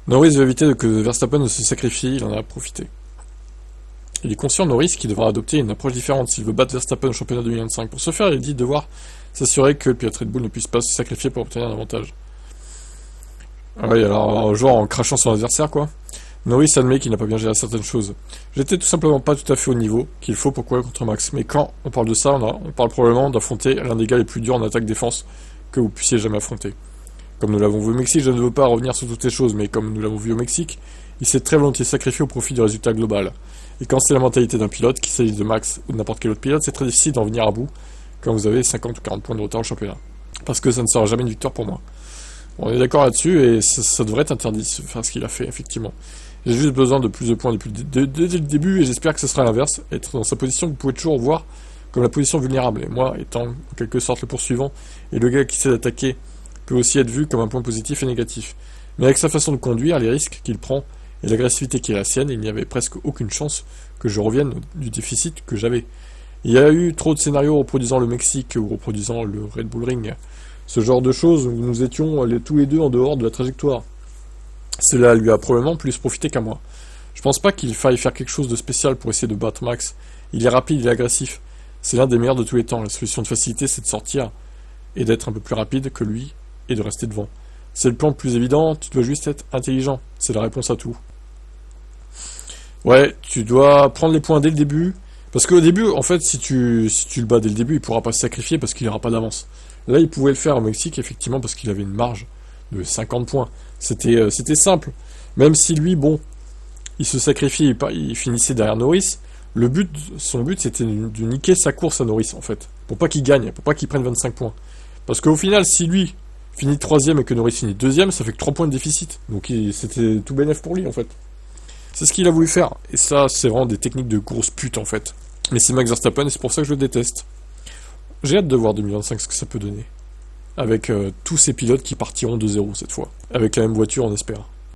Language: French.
Norris veut éviter que Verstappen ne se sacrifie, il en a profité. Il est conscient, Norris, qu'il devra adopter une approche différente s'il veut battre Verstappen au championnat 2025. Pour ce faire, il dit devoir s'assurer que le pilote Red Bull ne puisse pas se sacrifier pour obtenir un avantage. Ah oui, alors, genre en crachant son adversaire, quoi. Norris admet qu'il n'a pas bien géré certaines choses. J'étais tout simplement pas tout à fait au niveau qu'il faut pour courir contre Max. Mais quand on parle de ça, on parle probablement d'affronter l'un des gars les plus durs en attaque-défense que vous puissiez jamais affronter. Comme nous l'avons vu au Mexique, je ne veux pas revenir sur toutes les choses, mais comme nous l'avons vu au Mexique, il s'est très volontiers sacrifié au profit du résultat global. Et quand c'est la mentalité d'un pilote, qu'il s'agisse de Max ou de n'importe quel autre pilote, c'est très difficile d'en venir à bout quand vous avez 50 ou 40 points de retard au championnat. Parce que ça ne sera jamais une victoire pour moi. On est d'accord là-dessus et ça devrait être interdit, ce qu'il a fait, effectivement. J'ai juste besoin de plus de points dès le début et j'espère que ce sera l'inverse. Être dans sa position, vous pouvez toujours voir comme la position vulnérable. Et moi, étant en quelque sorte le poursuivant et le gars qui sait d'attaquer, peut aussi être vu comme un point positif et négatif. Mais avec sa façon de conduire, les risques qu'il prend et l'agressivité qui est la sienne, il n'y avait presque aucune chance que je revienne du déficit que j'avais. Il y a eu trop de scénarios reproduisant le Mexique ou reproduisant le Red Bull Ring. Ce genre de choses où nous étions tous les deux en dehors de la trajectoire. Cela lui a probablement plus profité qu'à moi. Je pense pas qu'il faille faire quelque chose de spécial pour essayer de battre Max. Il est rapide, il est agressif. C'est l'un des meilleurs de tous les temps. La solution de facilité, c'est de sortir et d'être un peu plus rapide que lui et de rester devant. C'est le plan le plus évident, tu dois juste être intelligent. C'est la réponse à tout. Ouais, tu dois prendre les points dès le début. Parce qu'au début, en fait, si tu le bats dès le début, il pourra pas se sacrifier parce qu'il n'aura pas d'avance. Là, il pouvait le faire au Mexique, effectivement, parce qu'il avait une marge de 50 points. C'était simple. Même si lui, bon, il se sacrifiait, il finissait derrière Norris, son but, c'était de niquer sa course à Norris, en fait. Pour pas qu'il gagne, pour pas qu'il prenne 25 points. Parce qu'au final, si lui finit troisième et que Norris finit deuxième, ça fait que 3 points de déficit. Donc c'était tout bénef pour lui, en fait. C'est ce qu'il a voulu faire. Et ça, c'est vraiment des techniques de grosse pute, en fait. Mais c'est Max Verstappen et c'est pour ça que je le déteste. J'ai hâte de voir 2025 ce que ça peut donner. Avec tous ces pilotes qui partiront de zéro cette fois. Avec la même voiture, on espère.